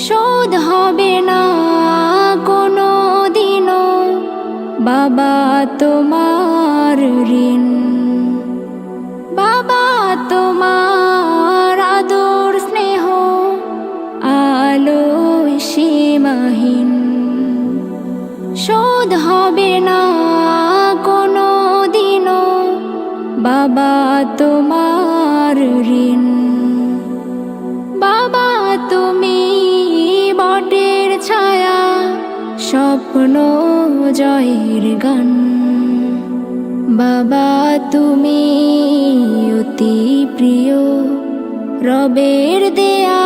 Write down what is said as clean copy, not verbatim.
শোধ হবে না কোনো দিনও বাবা তোমার ঋণ। বাবা তোমার আদর স্নেহ আলোয় সীমাহীন। শোধ হবে না কোনো দিনও বাবা তোমার ঋণ। বাবা তুমি বটের ছায়া, স্বপ্ন জয়ের গান। বাবা তুমি অতি প্রিয় রবের দেয়া